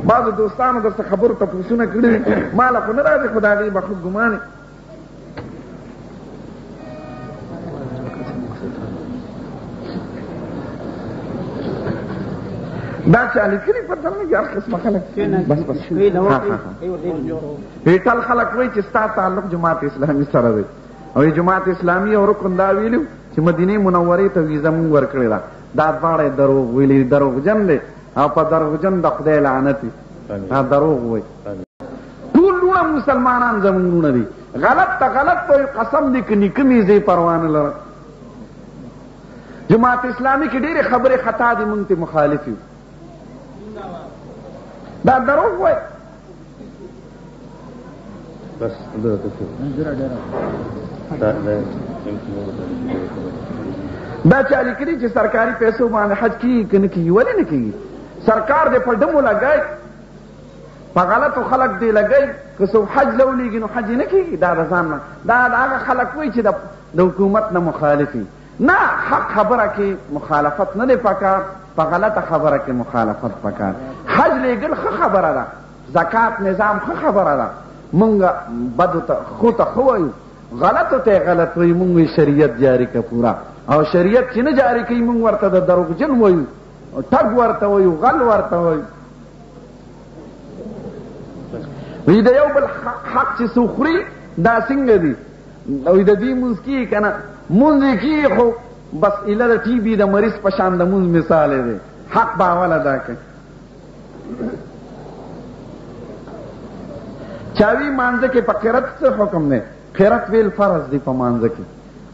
بعضو دوستانو درته خبرو تپوسونه کړي ما له خو نه راځي خو د هغې به ښه ګمان دا چا لیکلي پته نه لګي هر قسمه خلک بس ټول خلک وایي چې ستا تعلق جماعت اسلامي سره دی او جماعت اسلامي او رکن دا ویلي چې مدینې منورې ته ویزه مونږ ورکړې ده دا دواړه دروغ ویلي دروغجن دی او په دروغجن د خدای لعنت وي دروغ وایي ټول لوړه مسلمانان زمونږ لوڼه دي غلط ته غلط وایي قسم دی که نیکه مې زه پروا نه لرم جماعت اسلامي کې ډېرې خبرې خطا دي مونږ ته مخالف یو دا دروغ وای بس دا چا لیکلي چې سرکاري پیسو باندې حج کیږي که نه کیږي ولې نه کیږي سرکار دې په ډمو لګی په غلطو خلک دې لګی که څوک حج لولیږي نو حج یې نه کیږي دا د ځان نه دا هغه خلک وایي چې د حکومت نه مخالف وي نه حق خبره کې مخالفت نه دی پکار په غلطه خبره کې مخالفت پکار حج لیږل ښه خبره ده زکات نظام ښه خبره ده مونږ بدو ته خو ته ښه وایو غلطو ته غلط وایو مونږ شریعت جاری که پورا او شریعت چې نه جاری کوي مونږ ورته د دروغجن وایو ټګ ورته وایو غل ورته وایو وی د یو بل حق چې څوک خوري دا څنګه دي او د دې مونځ کیږي که نه مونځ یې کیږي خو بس ایله د ټي بي د مریض په شان د مونځ مثال دی حق به اول ادا کوي چاوی مانځه کې په قرت څه حکم دی قرت ویل فرض دی په مانځه کې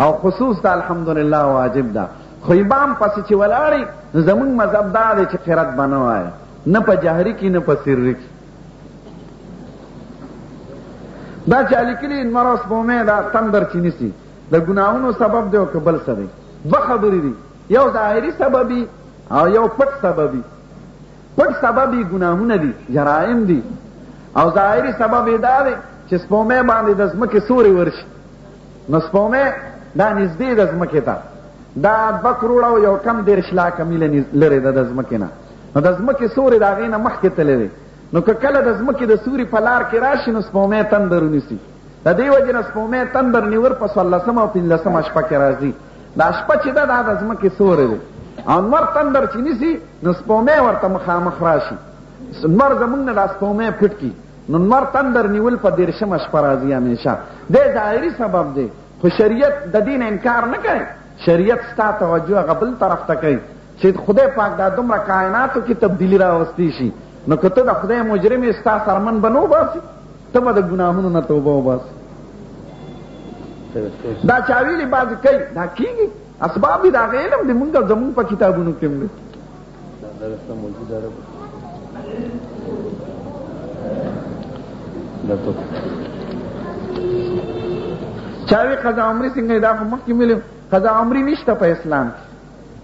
او خصوص د الحمدلله واجب ده خو امام پسې چې ولاړی نو زمونږ مذهب دا دی چې قرت به نه وایه نه په جهري کې نه په سري کې دا چې لیکلي لمر او سپومې دا تندر چې نیسي د ګناهونو سبب دی او که بل څه دی دوه خبرې دي یو ظاهري سببي او یو پټ سببي پټ سببي ګناهونه دي جرائم دي او ظاهري سبب یې دا دی چې سپومې باندې د ځمکې سوري ورشي نو سپومې دا نږدې د ځمکې ته دا 2 کروړه او یو کم 10 لاکه میله لرې ده د ځمکې نه نو د ځمکې سوري د هغې نه مخکې تللی دی نو که کله د ځمکې د سوري په لار کې راشي نو سپومې تندر ونیسي د دې وجې نه سپومې تندر نیور په 14 او 15 شپه کې راځي دا شپه چې ده دا د ځمکې سوری دی او نور تندر چې نیسي نو سپومې ورته مخامخ راشي نور زمونږ نه دا سپومې پټ کي نو نور تندر نیول په 13 شپه راځي همیشه دی ظاهري سبب دی خو شریعت د دین انکار نه کوي شریعت ستا توجه هغه بل طرف ته کوي چې خدای پاک دا دومره کائناتو کې تبدیلي راوستی شي نو که ته د خدای مجرم یې ستا سرمن به نه وباسي ته به د ګناهونو نه توبه وباسي دا چاویلی بعضې کوي دا کیږي اسباب دي د هغې علم دی مونږ زمونږ په کتابونو کې هم دی چاوی قضا عمری څنګه دا خو مخکې ملي قضا عمری نشته په اسلام کې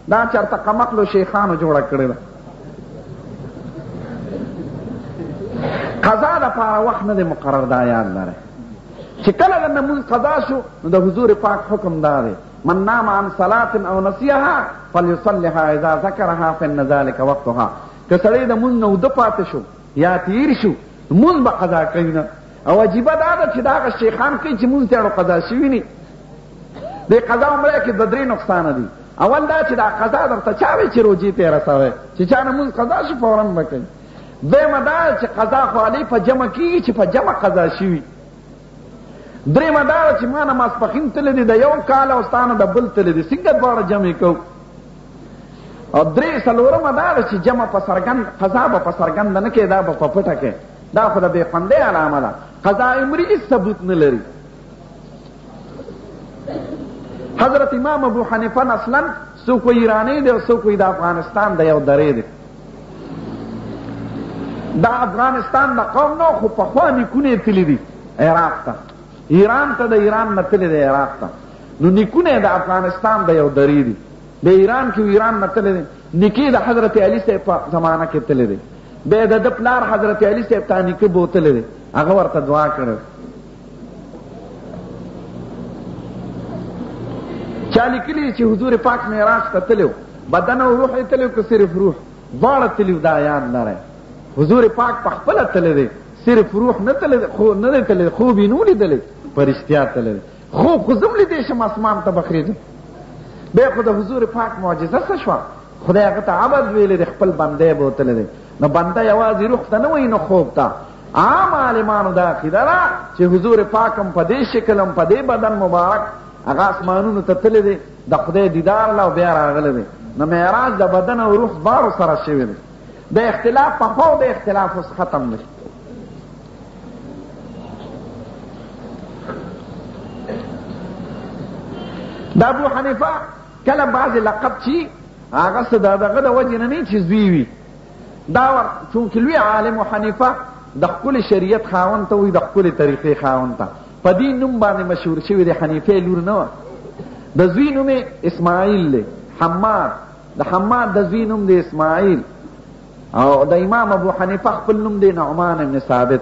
دا چېرته قمقلو شیخانو جوړه کړې ده قضا دپاره وخت نه دی مقرر دا یاد لرئ چې کله د لمونځ قضا شو نو د حضور پاک حکم دا دی من نام عن صلاة او نسیها فلیصلها اذا ذکرها فان ذلک وقتها که سړی د مونځ نه اوده پاتې شو یا تیر شو مونځ به قضا کوي نه او عجیبه دا ده چې دا هغه شیخان کوي چې مونځ ته قضا شوي نه دې قضا عمره کې د 3 نقصانه دي اول دا چې دا قضا درته چا وایي چې روجې ته یې رسوئ چې چا نه مونځ قضا شو فورا به کوي دویمه دا چې قضا خو علي په جمع کېږي چې په جمع قضا شوي درېمه دا ده چې ما نه ماسپښین تللی دی د یو کال او ستا نه د بل تللی دی څنګه دواړه جمع کوو او څلورمه دا ده چې جمع په څرګند قضا به په څرګنده نه کوي دا به په پټه کوي دا خو د بېخوندۍ علامه ده قضا عمري هېڅ ثبوت نه لري حضرت امام ابو حنیفه اصلا څوک وایي ایرانی دی او څوک وایي د افغانستان د یو درې دی دا افغانستان د قوم نه خو پخوا نیکونه یې تللي دي عراق ته ایران ته د ایران نه تللی دی عراق ته نو نیکونه د افغانستان د یو درې دي د ایران کې ایران نه تللی دی نیکې د حضرت علي صاحب په زمانه کې تللی دی بیا د ده پلار حضرت علي صاحب ته نیکه بوتلی دی هغه ورته دعا کړی چا لیکلي چې حضور پاک معراج ته تللی بدن او روح یې تللی که صرف روح دواړه تلي دا یاد لرئ حضور پاک په خپله تللی دی، صرف روح نه دی تللی، خوب یې نه لیدلی، په رښتیا تللی دی. خوب خو زه هم لیدی شم اسمان ته بخېږم. بیا خو د حضور پاک معجزه څه شوه؟ خدای هغه ته عبد ویلی دی، خپل بنده یې بوتلی دی. نو بنده یوازې روح ته نه وایي، نو خوب ته. عام عالمانو دا عقیده ده چې حضور پاک هم په دې شکل هم په دې بدن مبارک هغه اسمانونو ته تللی دی، د خدای دیدار له او بیا راغلی دی. نو معراج د بدن او روح دواړو سره شوی دی. د اختلاف پخوا او د اختلاف اوس ختم دی. د ابو حنیفه کله بعضې لقب چې هغه څه د دغه د وجې نه نه چې زوی وي، دا چونکې لوی عالم حنیفه د ښکلې شریعت خاوند ته وایي، د ښکلې طریقې خاوند ته په دې نوم باندې مشهور شوی دی. حنیفې لور نه وه. د زوی نوم یې اسماعیل دی، حماد. د حماد د زوی نوم دی اسماعیل. او د امام ابو حنیفه خپل نوم دی نعمان بن ثابت.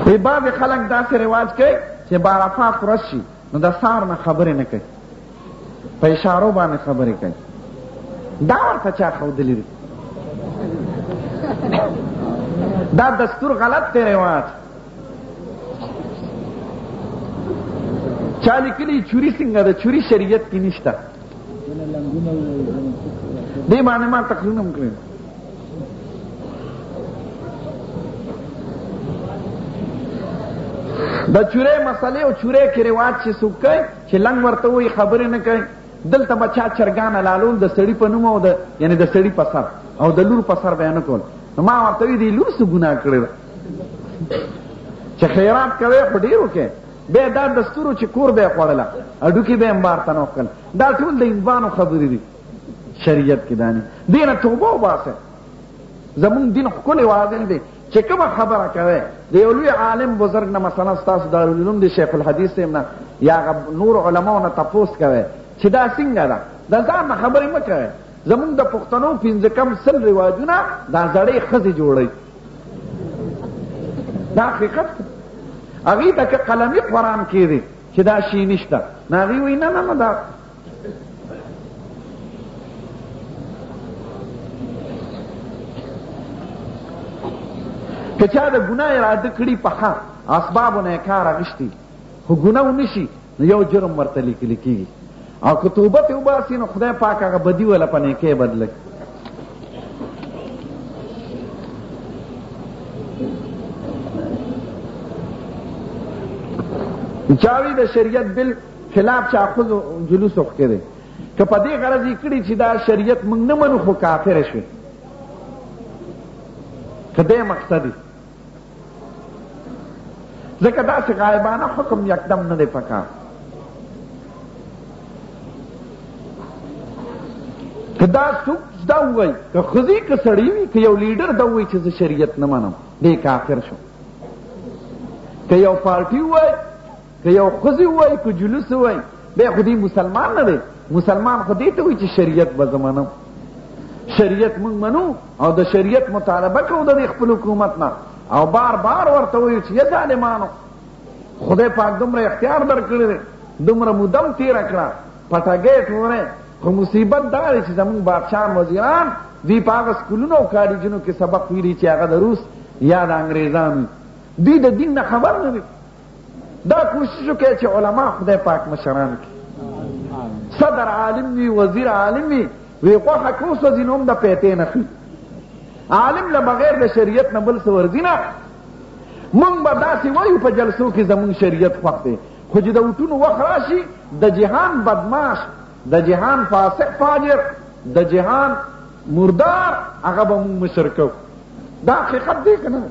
وی بعضې خلک داسې رواج کوي چې به عرفات ورځ شي نو د سهار نه خبرې نه کوي، په اشارو باندې خبرې کوي. دا ورته چا ښودلی دی؟ دا دستور غلط دی، رواج. چا لیکلي چوري څنګه ده؟ چوري شریعت کې نشته. دې باندې ما تقریرونه هم کړي. د چورې مسلې او چورې کې رواج چې څوک کوي چې لنګ ورته وایي خبرې نه کوي. دلته به چا چرګان حلالول د سړي په نوم او یعنې د سړي په سر او د لور په سر به یې نه کول. نو ما ورته وایي دې لور څه ګناه کړې ده چې خیرات کوې خو ډېر وکړې. بیا دا دستور چې کور به یې خوړله، هډوکي به یې امبار ته نه وکړل. دا ټول د انسانو خبرې دي شریعت کې. دانې دې نه توبه وباسئ. زمونږ دین ښکلی واضح دی چې کومه خبره کوئ د یو لوی عالم بزرګ نه، مثلا ستاسو دارالعلوم د شیخ الحدیث صاحب نه یا نور علماو نه تپوس کوئ چې دا څنګه ده. د ځان نه خبرې مه کوئ. زمونږ د پښتنو 15 کم 100 رواجونه دا زړې ښځې جوړوي. دا حقیقت دی. هغوی ته که قلمي قرآن کې دی چې دا شی نشته، نو هغوی وایي نه نه نه دا که چا د ګناه اراده کړي په ښه اسبابو نه یې کار اخیستی خو ګناه ونه شي نو یو جرم ورته لیکلی کېږي. او که توبه ترې وباسي نو خدای پاک هغه بدي وله په نیکۍ بدله کړي. چاوی د شریعت بل خلاف چا خود جلوس وکړی دی، که په دې غرض یې کړي چې دا شریعت موږ نه منو خو کافره شوې، که دې مقصد ځکه داسې غایبانه حکم یکدم نه دی پکار. که دا څوک دا ووایي، که ښځې که سړی وي، که یو لیډر دا ووایي چې زه شریعت نه منم، دی کافر شو. که یو پارټي ووایي، که یو ښځې ووایي، که جلوس ووایي، بیا خو دی مسلمان نه دی. مسلمان خو دې ته وایي چې شریعت به زه منم. شریعت موږ منو او د شریعت مطالبه کوو د خپل حکومت نه، او بار بار ورته وایو چې یا ظالمانو خدای پاک دومره اختیار درکړی دی، دومره مودم تېره کړه، پټګۍ ټورې. خو مصیبت دا دی چې زمونږ بادشاهان وزیران دوی په هغه سکولونو او کالجونو کې سبق ویلي چې هغه د روس یا د انګریزانو، دوی د دین نه خبر نه دي. دا کوشش وکړئ چې علما خدای پاک مشران کړي، صدر عالم وي، وزیر عالم وي، وی غوښه که وسوځي نو هم د پیتې نه خي. عالم له بغیر د شریعت نه بل څه ورځي نه. موږ به داسې وایو په جلسو کې زموږ شریعت خوښ دی، خو چې د وټونو وخت راشي د جهان بدماش، د جهان فاسق فاجر، د جهان مردار، هغه به موږ مشر کوو. دا حقیقت دی که نه؟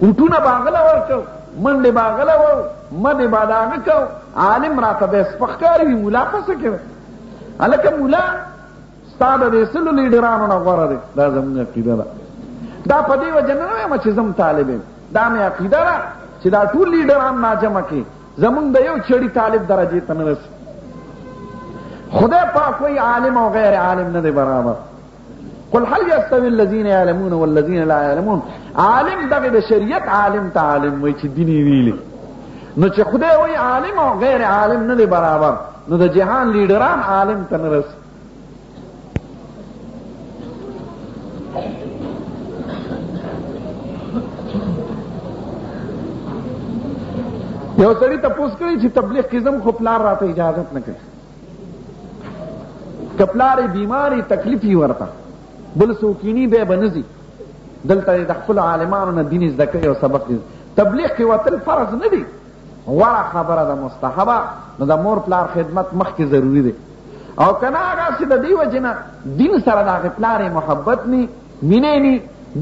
وټونه به هغله ورکو، منډې به هغله وو، مدې به د هغه کو. عالم راته به یې سپک ښکاري وي، ملا پسه کوي. هلکه ملا ستا د دې سلو لیډرانو نه غوره دی. دا زموږ عقیده ده. دا په دې وجه نه وایم چې زه طالب یم، دا مې عقیده ده چې دا ټول لیډران ناجمع کړي، زمونږ د یو چړي طالب درجې ته نه رسي. خدای پاک وایي عالم او غیر عالم نه دی برابر. قل هل يستوي الذين يعلمون والذين لا يعلمون. عالم دغه د شریعت عالم ته عالم وای چې دیني ویلي، نو چې خدای وای عالم او غیر عالم نه دی برابر، نو د جهان لیډران عالم ته نه رسي. یو سړي تپوس کړی چې تبلیغ کې زم خو پلار راته اجازت نه کوي، که پلار بیماری تکلیفي ورته بل سوکینی به بنزي، دلته د خپل عالمانو نه دین زده کوي او سبق دی. تبلیغ کې وتل فرض نه دی، غوره خبره ده مستحبه، نو د مور پلار خدمت مخکې ضروری دی. او کنه هغه چې د دې وجې نه دین سره د هغې پلار محبت نی مینې نی،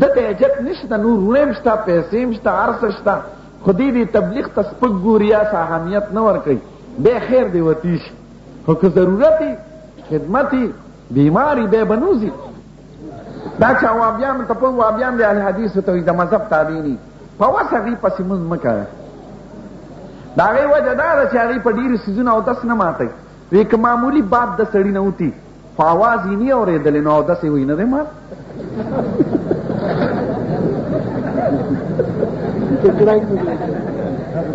دته عزت نشته، نور وړې هم شته، پیسې هم شته، هر څه شته، خو دې تبلیغ ته سپک ګوري یا اهمیت نه ورکوي، بیا خیر دی وتی شي. خو که ضرورت خدمت بیماری بیا بنوزي. دا چې وابیان ته په وابیان د اهل حدیثو ته د مذهب تابع دي، په وس هغې پسې مونځ مه کوئ. د هغې وجه دا ده چې هغې په ډېرو څیزونو اودس نه ماتوي. وایي که معمولي باد د سړي نه وتي خو اواز یې نه اورېدلی، نو اودس یې وایي نه دی مات.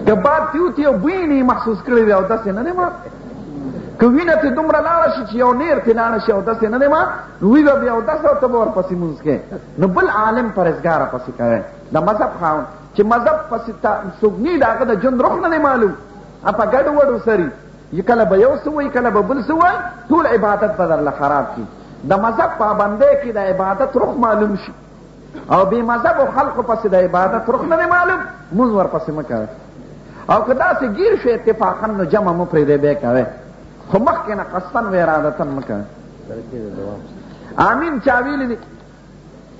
که باد تې وتي او بوی نه یې محسوس کړی وي، اودس یې نه دی مات. که وینه تې دومره لاړه شي چې یو نیر تې لاړه شي، اودس یې نه دی مات، نو وی به بیا اودس او ته به ورپسې مونځ کوې. نو بل عالم پرهېزګاره پسې کوی، د مذهب خاوند چې مذهب پسې څوک نه د هغه د ژوند روح نه دی معلوم، په ګډو وډو سري کله به یو څه وایي کله به بل څه وایي، ټول عبادت به درله خراب کړي. د مذهب پابندۍ کې د عبادت روح معلوم شي، او بې مذهبو خلقو پسې د عبادت روح نه دی معلوم، مونځ ورپسې مه کوئ. او که داسې ګیر شو اتفاقا نو جمع مه پرېږدئ، بیا کوئ، خو مخکې نه قصدن و ارادتن مه کوئ. امین چا ویلي دي،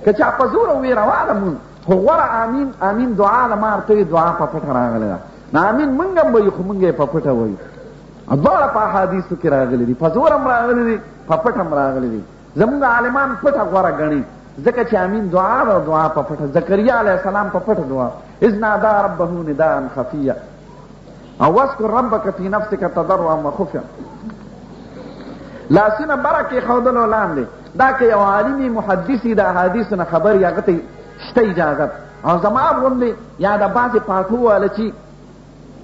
که چا په زوره ووایي روا ده مونځ، خو غوره امین امین دعا ده. ما ورته وایي دعا په پټه راغلې ده، نو امین مونږ هم وایو خو مونږ یې په پټه وایو. دواړه په احادیثو کې راغلي دي، په زور هم راغلي دي، په پټ هم راغلي دي. زمونږ عالمان پټه غوره ګڼي، ځکه چې امین دعا ده، دعا په پټه. زکریا علیه السلام په پټه دعا، اذ نادا ربه نداء خفیا، او واذکر ربک فی نفسک تضرعا وخفیا. لاسونه بره کېښودلو لاندې، دا که یو عالمي محدثي د احادیثو نه خبر یې هغه ته شته اجازت. او زما غوندې یا د بعضې پاټو واله چې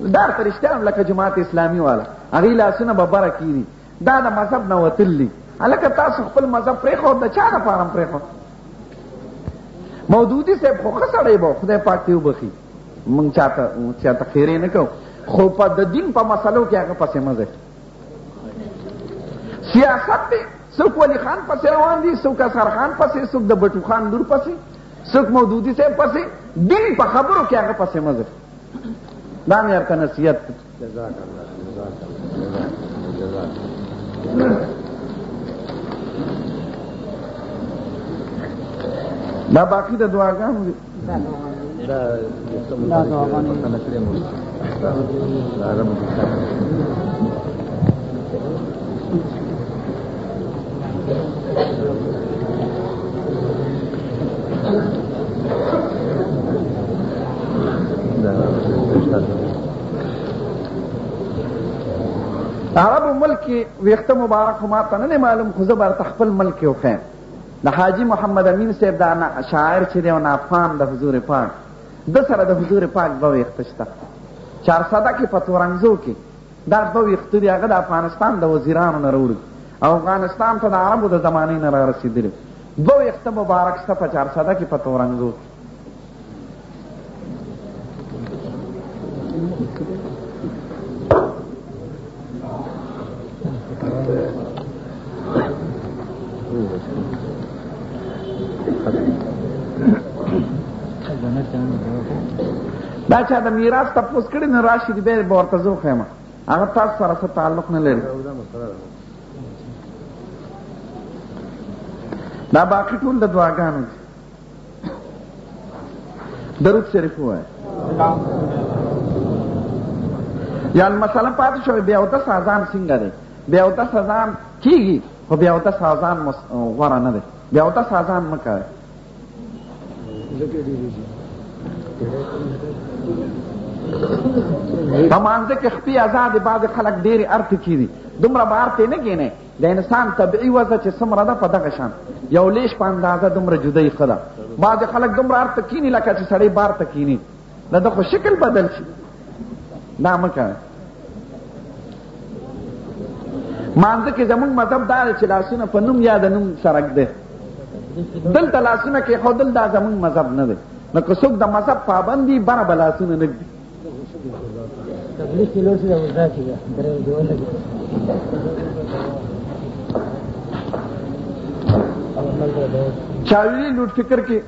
دار ته رښتیا هم لکه جماعت اسلامي والا، هغې لاسونه به بره کېږي، دا د مذهب نه وتل دي. هلکه تاسو خپل مذهب پرېښود، د چا دپاره هم پرېښود. مودودي صاحب خو ښه سړی به، خدای پاک دې وبخي، موږ چاته خیرې نه کوو، خو په د دین په مسلو کې هغه پسې مه ځئ. سیاست دی، څوک ولی خان پسې روان دي، څوک اثر خان پسې، څوک د بټو خان لور پسې، څوک مودودي صاحب پسې. دین په خبرو کې هغه پسې مه ځئ. دا مې ورته نصیحت دی. دا باقي د دعاګانو دي. عربو ملک ویخته مبارک خو ما ته نه دی معلوم، خو زه به درته خپل ملک یو ښیم. د حاجي محمد امین صاحب دا شاعر چې دی او نافان د حضور پاک، ده سره د حضور پاک دوه ویخته شته. چارسده کې په تورنګزو کې دا دوه ویخته دي، هغه د افغانستان د وزیرانو نه راوړي او افغانستان ته د عربو د زمانې نه را رسېدلي. دوه ویخته مبارک شته په چارسده کې په تورنګزو کې. دا چا د میراث تپوس کړي نو راشي دی بیا به ورته زه وښیم، هغه تاسو سره څه تعلق نه لري. دا باقي ټول د دعاګانو دي. درود شریف ووایه. یا مسله پاتې شوې بیا اودس اذان څنګه دی؟ بیا اودس اذان کېږي، خو بیا اودس اذان غوره نه دی. بیا اودس اذان مه کوئ. په مانځه کې خپې ازادې بعضې خلک ډېرې ارتې کېدي، دومره به ارتې نه کېنئ د انسان طبیعي وضع چې څومره ده په دغه شان یو لیش په اندازه دومره جدایي ښه ده. بعضې خلک دومره هر ته کیني لکه چې سړی بار ته کیني، د ده خو شکل بدل شي. دا مه کوئ. مانځه کې زمونږ مذهب دا دی چې لاسونه په نوم یا د نوم سرک دی. دلته لاسونه کېښودل دا زمونږ مذهب نه دی. نو که څوک د مذهب پابند دي بره به لاسونه نه ږدي. چاویلی لوټ فکر کې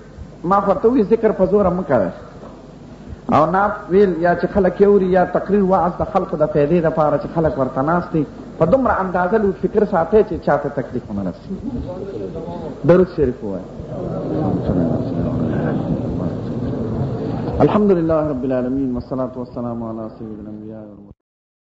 ما ورته وویل ذکر په زوره مه کوئ او نعت ویل یا چې خلک یې اوري یا تقریر وعظ د خلکو د فایدې دپاره چې خلک ورته ناست دي په دومره اندازه لوټ فکر ساتئ چې چاته تکلیف ونه رسي. درود شریف ووایه. الحمد لله رب العالمين والصلاة والسلام على سيد الأنبياء والمرسلين.